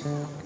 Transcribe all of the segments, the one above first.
Anda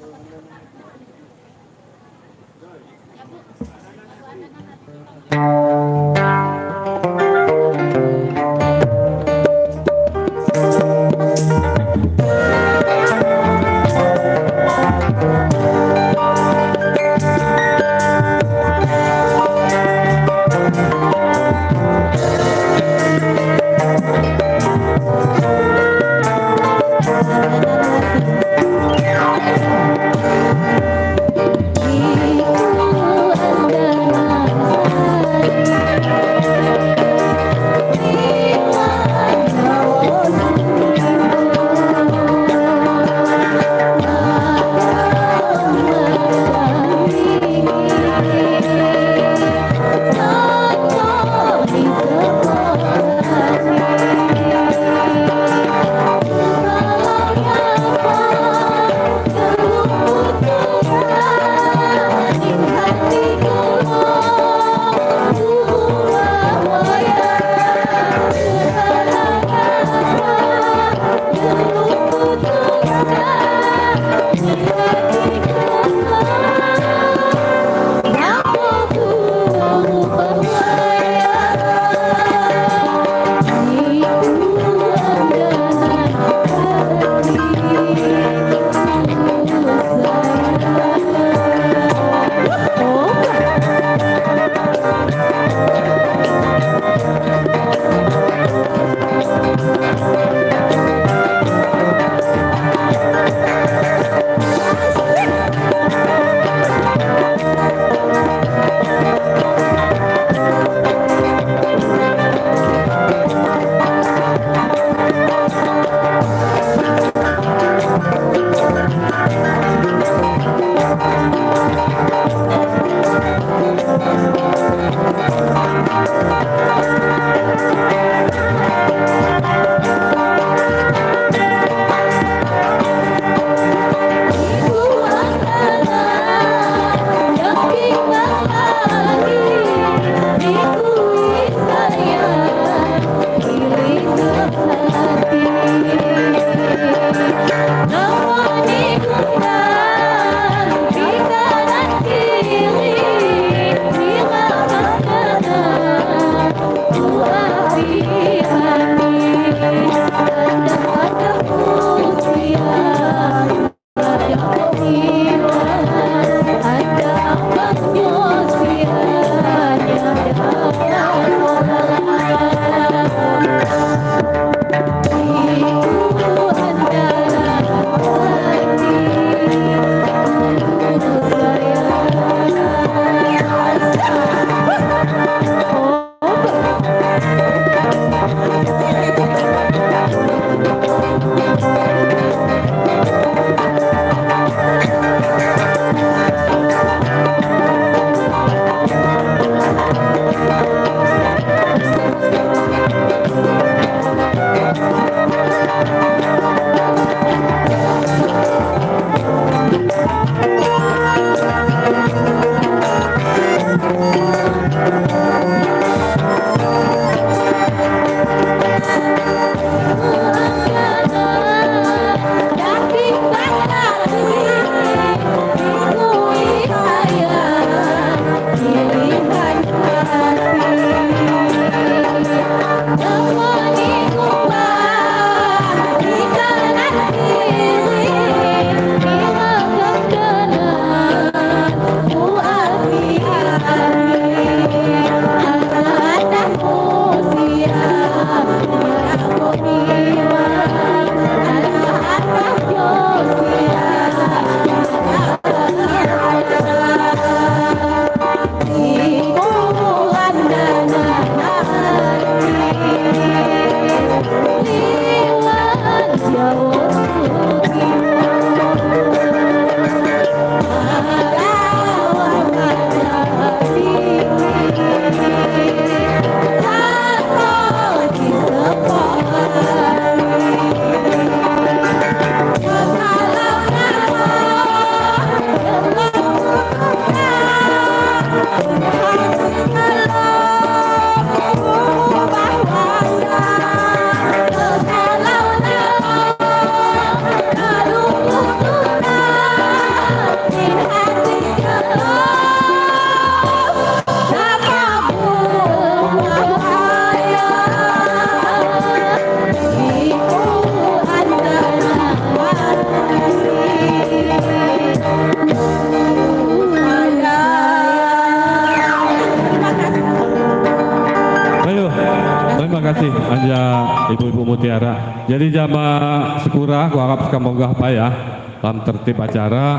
Ibu-ibu mutiara. Jadi jamaah Sekura ku harap semoga apa ya dalam tertib acara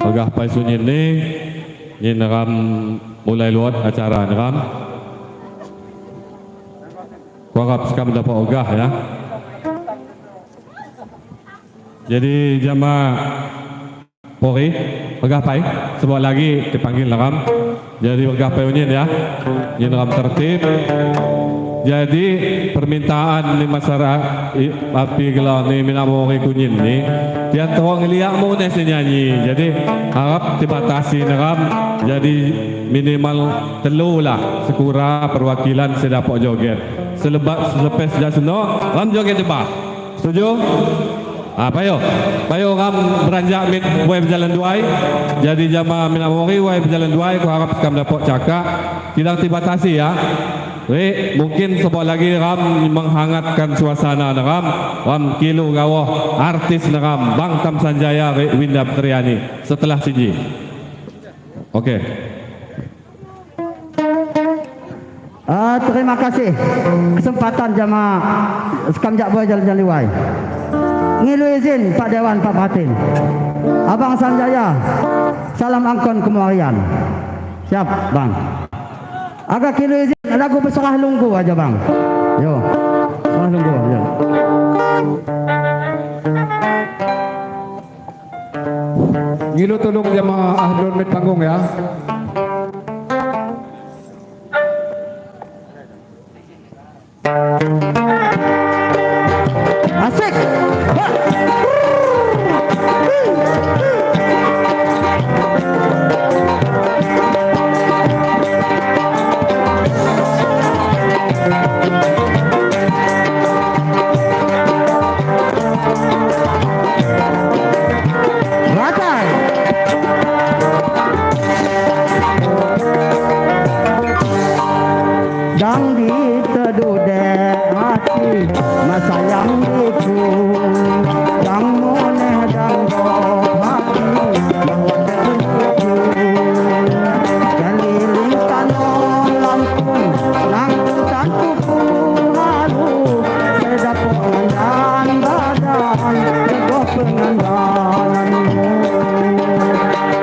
ogah pai sunyi ini neram mulai luat acara neram. Ku harap sekam dapat ogah ya. Jadi jamaah Polri ogah pai sebuah lagi dipanggil neram. Jadi ogah pai unyin ya. Ini neram tertib. Jadi permintaan ni masyarakat api gelar ni minamori kunyin ni dia terang ngeliak mu ni nyanyi. Jadi harap dibatasi neram. Jadi minimal telu lah Sekura perwakilan sedapat joget. Selepas dah seno ram joget debat. Setuju? Payo ram beranjak mit web jalan duai. Jadi jamaah minamori web jalan duai ku harap sekam dapat cakap tidak dibatasi ya. Mungkin sebuah lagi ram menghangatkan suasana ram kilo gawah artis ram Bang Tam Sanjaya Winda Triani setelah siji. Okey. Terima kasih kesempatan jamaah Sekamjak Boy Jalan Liwai. Ngilu izin Pak Dewan Pak Batin. Abang Sanjaya, salam angkon kemarian. Siap bang. Agak kilo izin lagu berserah lunggu aja bang. Yo, serah lunggu aja. Ngilu tolong jamaah ahlul mit panggung ya. Asik. Dang diteduh dek hati masa yang itu dang moneh dang dok hati bahwa begitu keliling tanah Lampung Lampung satu halu sedap pengandan badan tegoh pengandananmu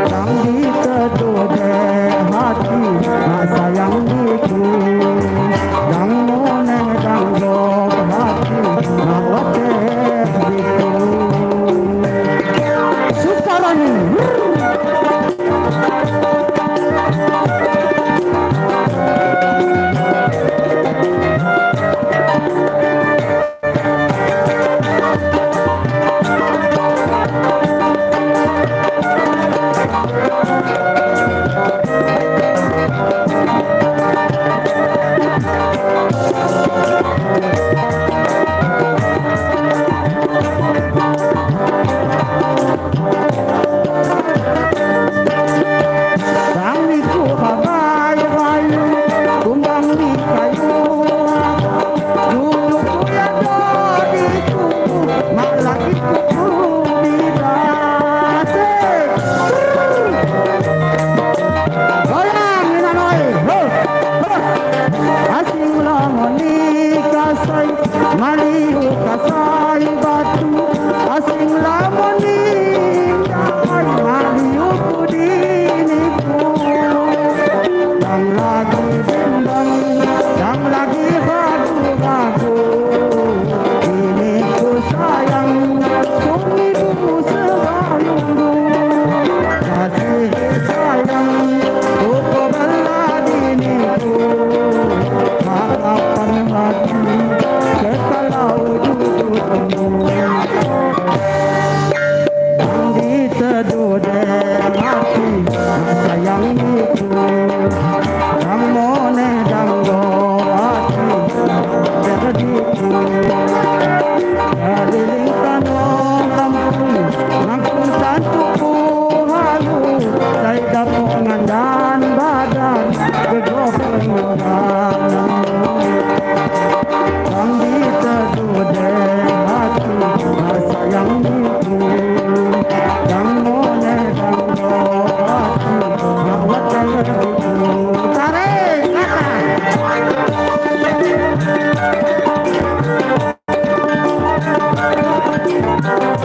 dang diteduh dek hati masa yang itu dang moneh dang dok hati nawat itu Sukarani.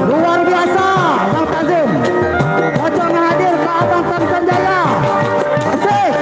Luar biasa Bang Tazim. Pocongan hadir ke Abang Sam Sanjaya. Asik.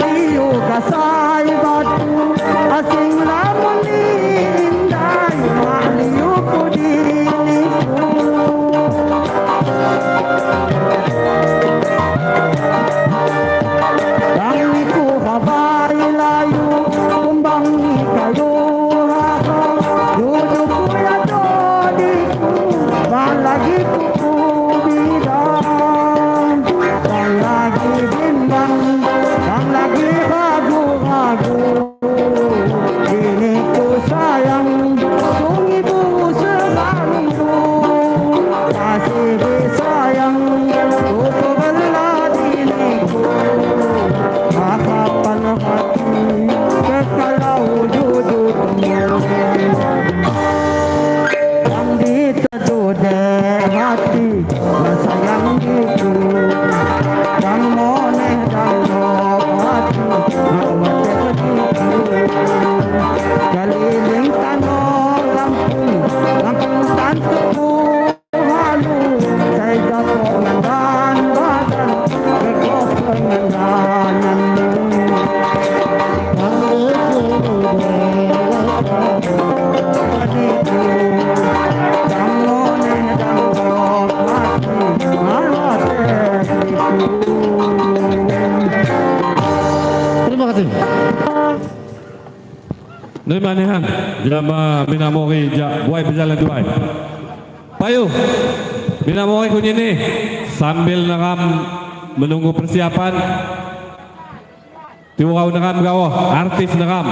Liu kasai batu asing lamun indai maliu kudiniku. Dangiku habai layu kumbang kayu haka duduk ya dodiku balagi kuku bidang bang lagi bimbang bang lagi ragu-ragu ini ku sayang sung ibu selalu kasih disayang ku belah diriku harapan hati kekalau dudukmu yang diteduh hati sayang itu yang moneh dan hati keliling tanah Lampung tantuku halu saya jatuh dan badan kekos pengendanganmu Terima kasih. Dari manihan jama minamori buai berjalan duai. Payu minamori kunyi ini sambil neram menunggu persiapan. Tiurau neram gawo artis neram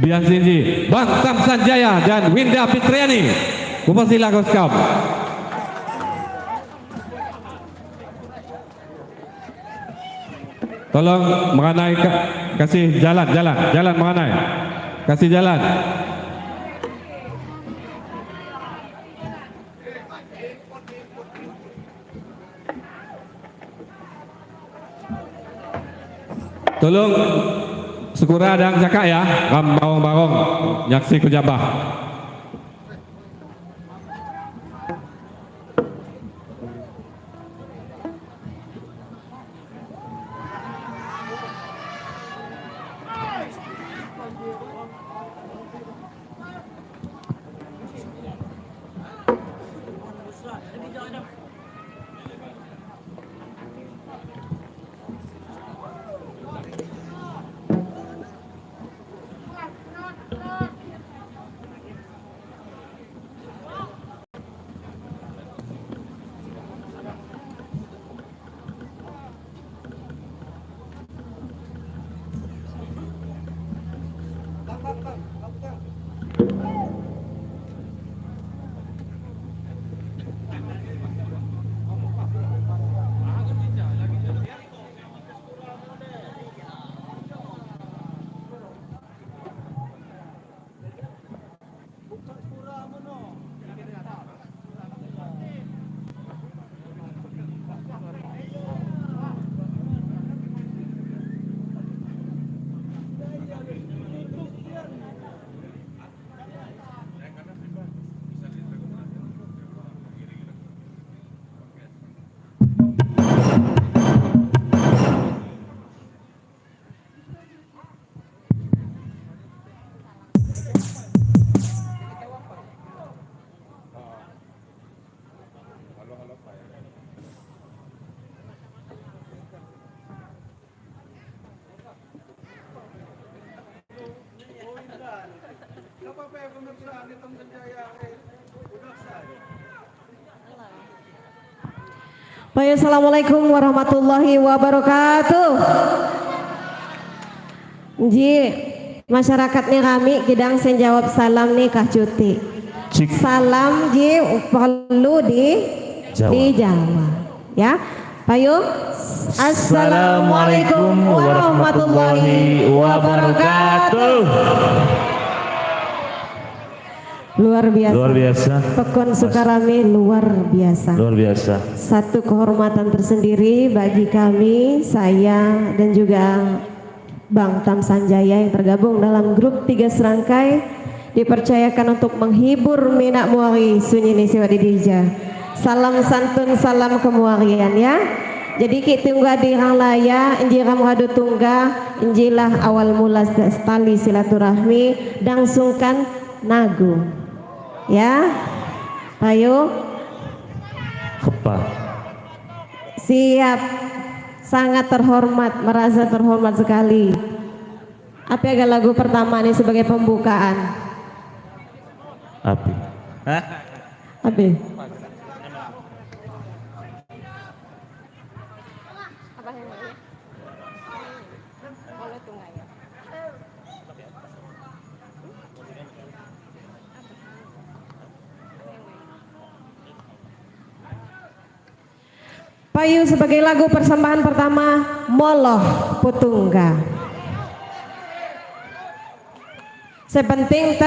Bian Sinji Bang Sam Sanjaya dan Winda Fitriani. Kupasila Goskam. Tolong mengenai kasih jalan mengenai. Kasih jalan. Tolong Sukura dan cakak ya, ram barong-barong nyaksi kujabah. Baik, assalamualaikum warahmatullahi wabarakatuh. Ji, masyarakatnya kami kidang sen jawab salam nih Kah Cuti. Salam ji perlu dijawab. Ya, Payu. Assalamualaikum warahmatullahi wabarakatuh. Luar biasa. Luar biasa. Pekon Sukarami luar biasa. Luar biasa. Satu kehormatan tersendiri bagi kami, saya dan juga Bang Tam Sanjaya yang tergabung dalam grup 3 serangkai dipercayakan untuk menghibur Minak Muari Sunyini Siwadidija. Salam santun, salam kemuarian ya. Jadi kita tunggu di ranglaya, injiram radu tungga, injilah awal mula tali silaturahmi, dangsungkan nagu. Ya, ayo. Kepa. Siap, sangat terhormat, merasa terhormat sekali. Apa ya lagu pertama nih sebagai pembukaan? Api. Apa? Payu sebagai lagu persembahan pertama Moloh Putungga. Sepenting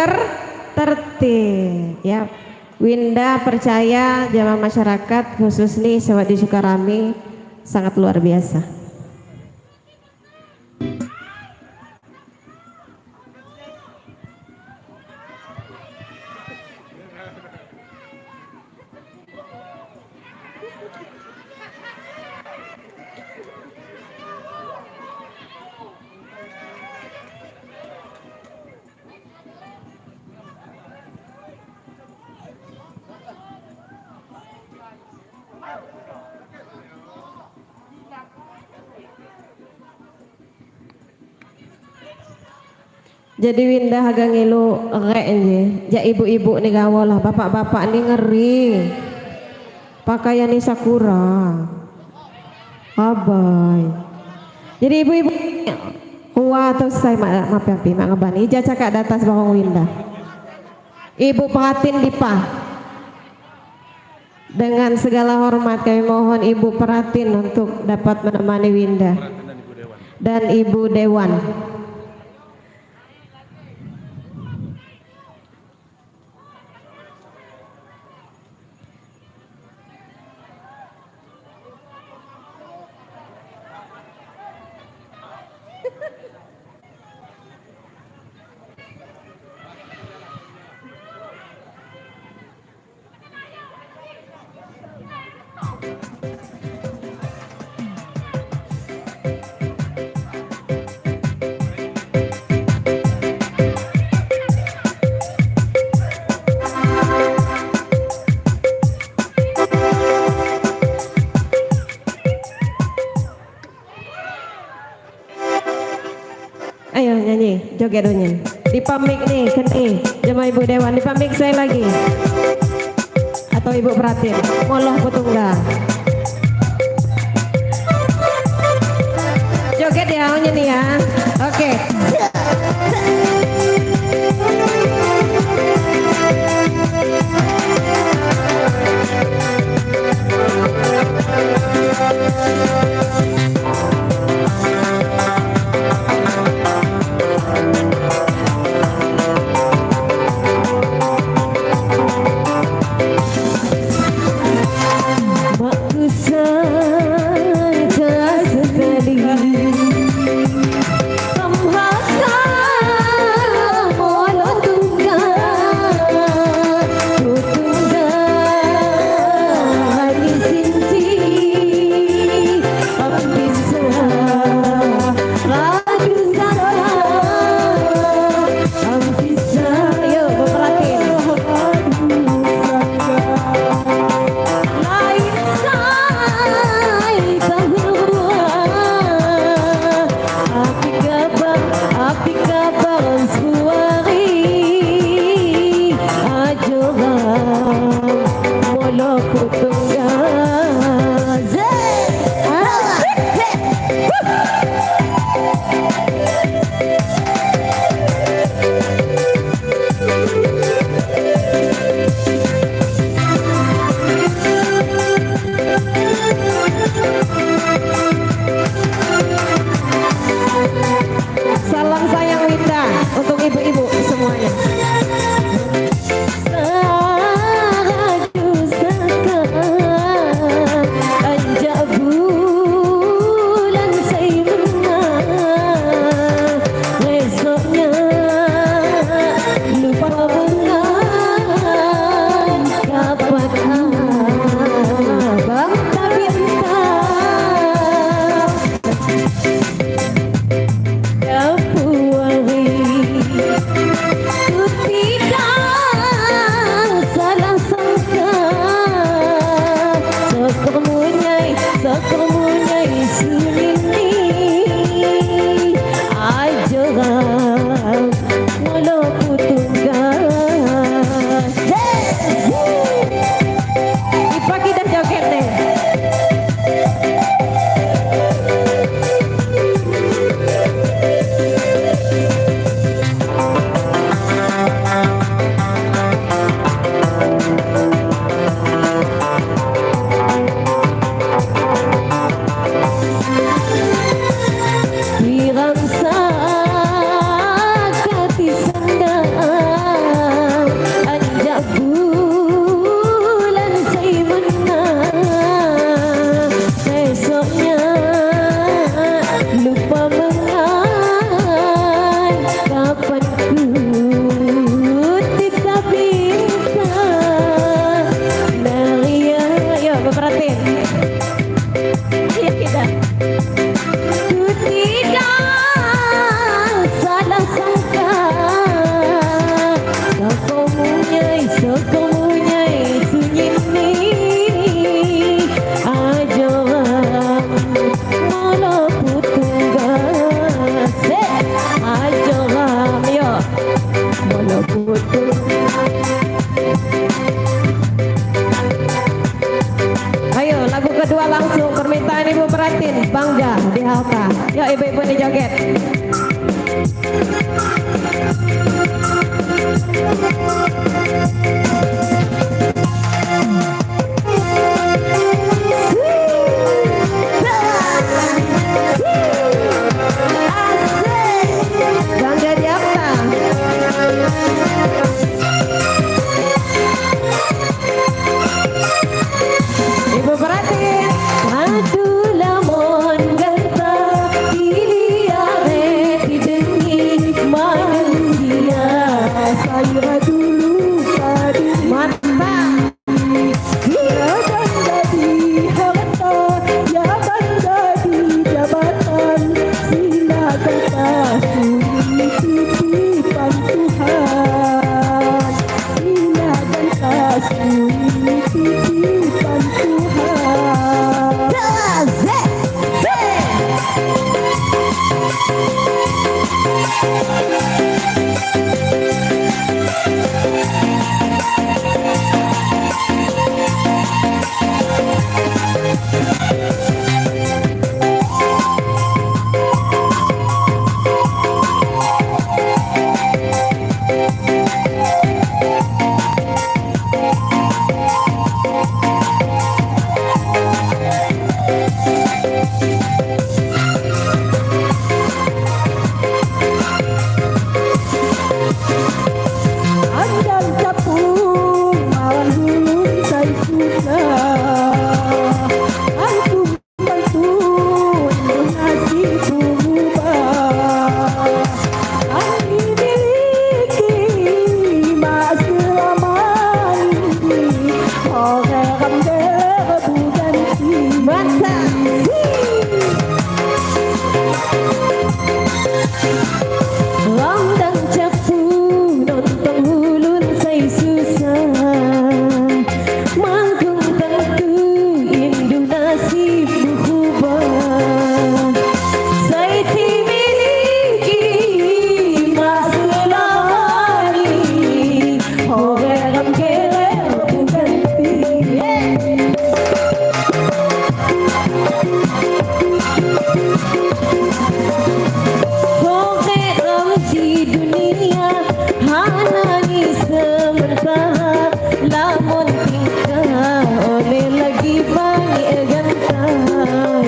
tertib ya. Winda percaya jamaah masyarakat khusus nih Sewadi Sukarami sangat luar biasa. Jadi Winda hagang ngilu rek nje. Ja ibu-ibu nih gawalah, bapak-bapak nih ngeri. Pakaian nih sakura. Abai. Jadi ibu-ibu kuat atau saya maaf ya pi mak ngebani. Ja cakak datas bakong Winda. Ibu perhatiin dipa. Dengan segala hormat kami mohon ibu perhatiin untuk dapat menemani Winda. Dan Ibu Dewan. Ayo nyanyi, joget dong. Di pamik nih, keni, jemaah Ibu Dewan, di pamik saya lagi. Atau Ibu perhatiin, Moloh Putungga. Joget ya, nyanyi ya. Oke. Sangka sekali hanani sementara lamun tingkah oleh lagi bani gantah.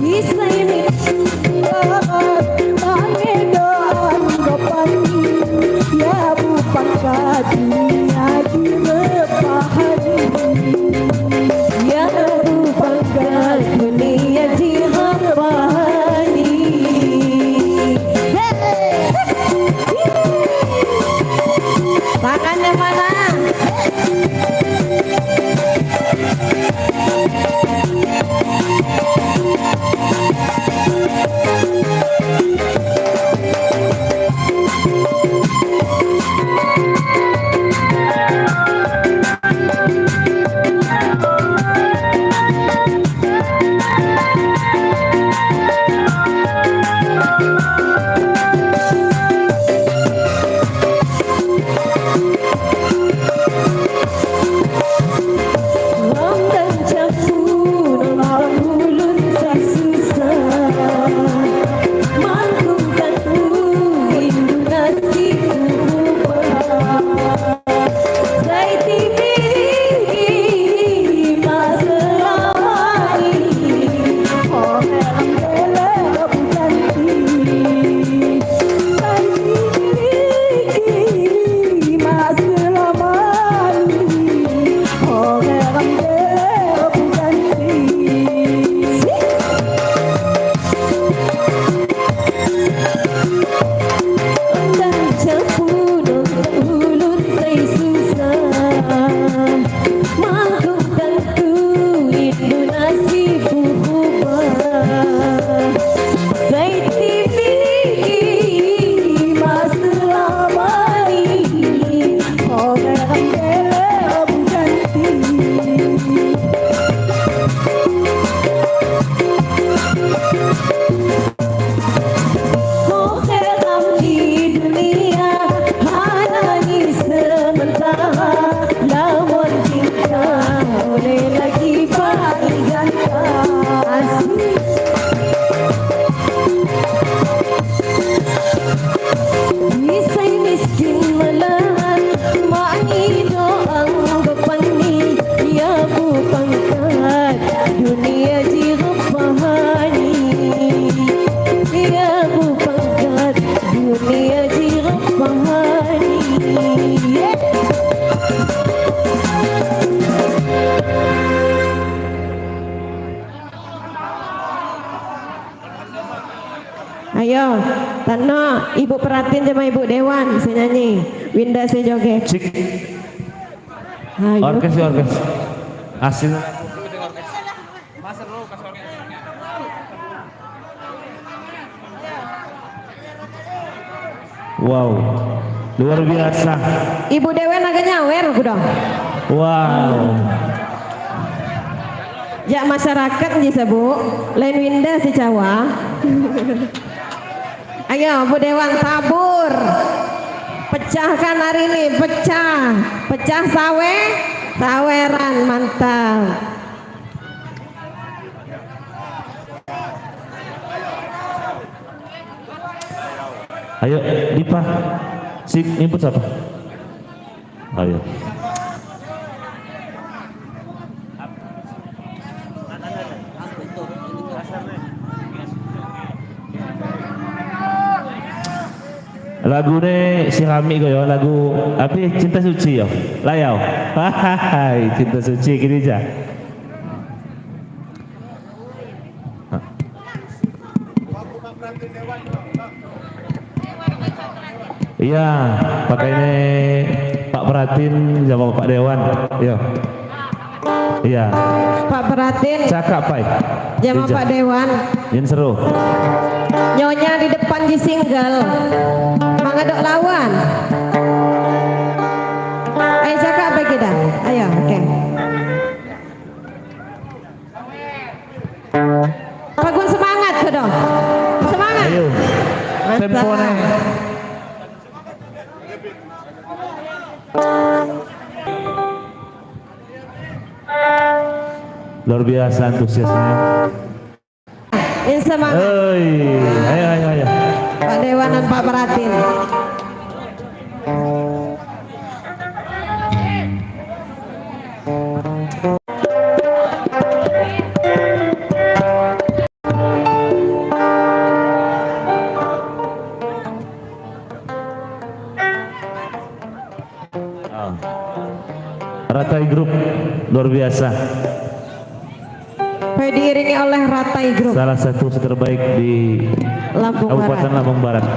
Bisa ini doan bapani ya bukan dunia direpahani ya bukan dunia direpahani. Tangannya mana? Ayo, Tano, Ibu perhatiin sama Ibu Dewan, saya nyanyi, Winda saya joget. Cik. Ayo. Orkes. Asin. Wow, luar biasa. Ibu Dewan agak nyawer, aku dong. Wow. Ya masyarakat bisa Bu, lain Winda si Jawa. Ayo Bu Dewan tabur, pecahkan hari ini, pecah saweran mantap. Ayo, Dipa. Si input siapa? Ayo. Lagu ne si Rami ko yo, lagu api Cinta Suci yo. Layau. Hai, Cinta Suci gini aja. Iya, pakai ini Pak Pratin sama Pak Dewan. Yo. Iya. Pak Pratin. Cakap Pak. Sama Pak Dewan. Yang seru. Nyonya di depan di single. Mangadok lawan. Ayo cakap apa kita? Ayo, oke. Pagun semangat ke dong. Semangat. Ayo. Tempo nih. Luar biasa antusiasnya. Insya semangat. Oi, ayo ayo ayo. Pak Dewan dan Pak Pratin. Ratai Grup luar biasa. Diiringi oleh Ratai Group Salah satu terbaik di Lampung Kabupaten Barat. Lampung Barat.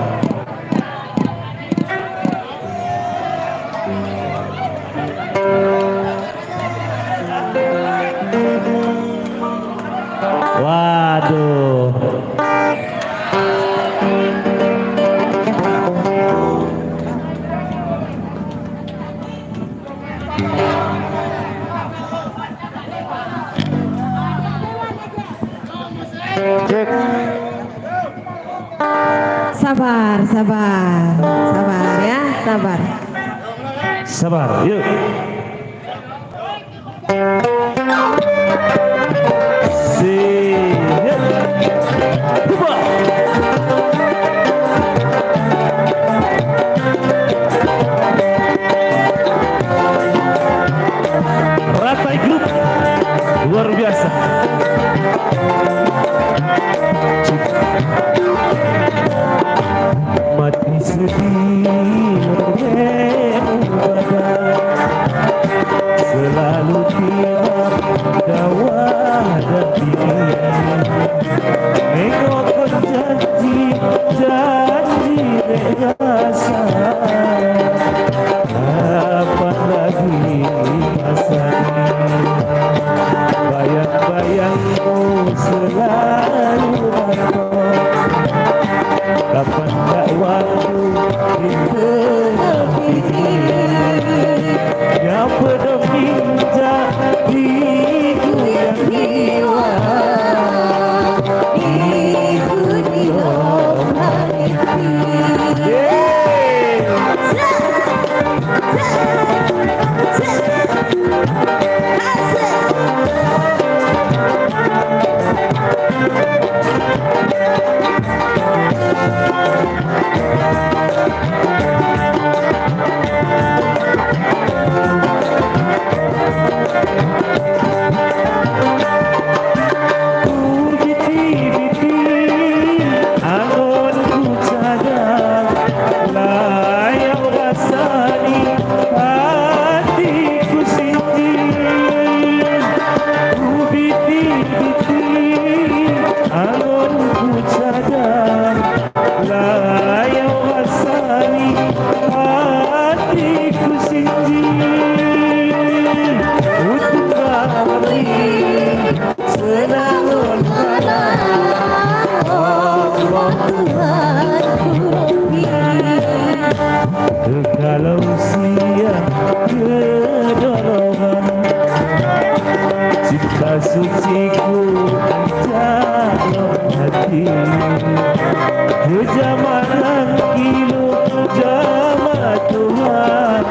Waduh. Cek. Sabar, sabar, sabar ya, sabar. Sabar, yuk. Siap. Coba. Ratai Grup luar biasa. Mati sedih selalu tiap dawa dan diri mengokon janji rasa kapan lagi rasanya bayang-bayangmu selalu datang kapan tak waktu ditepi yang penuh minta diku yang jiwa diku kalau siang kedolongan cinta suciku dalam hati kejamanan kilo jamaah Tuhan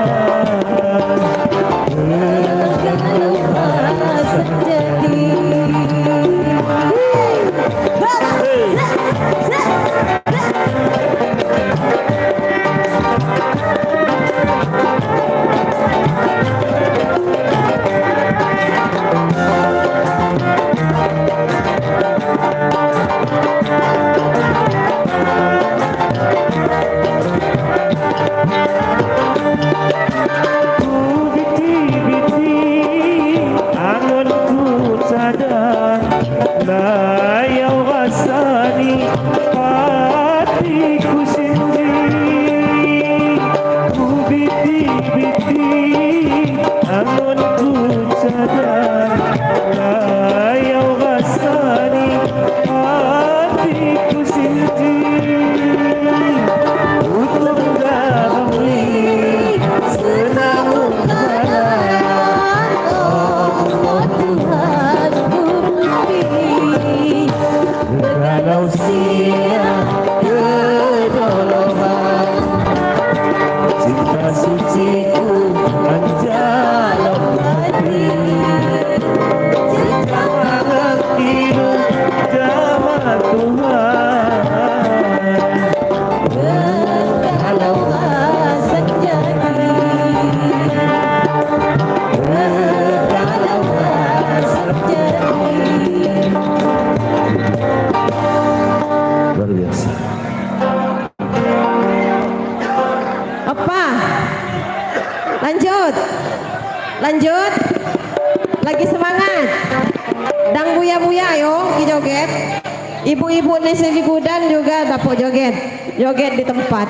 Tuhan. Berkalaulah senjati, berkalaulah senjati. Luar biasa. Apa? Lanjut. Lanjut. Lagi semangat. Dang buya-buya yo, ki joget. Ibu-ibu nasi di gudan juga dapat joget. Joget di tempat.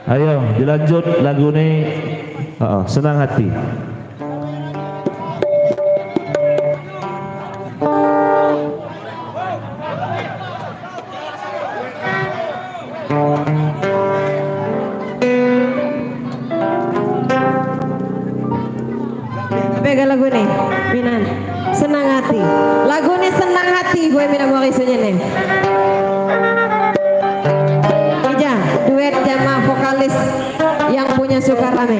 Ayo dilanjut lagu ini. Senang hati. Bega lagu nih, Minan. Senang hati. Lagu ini senang hati gue Minan mau isunya nih. Ija, duet jamaah vokalis yang punya suka rame.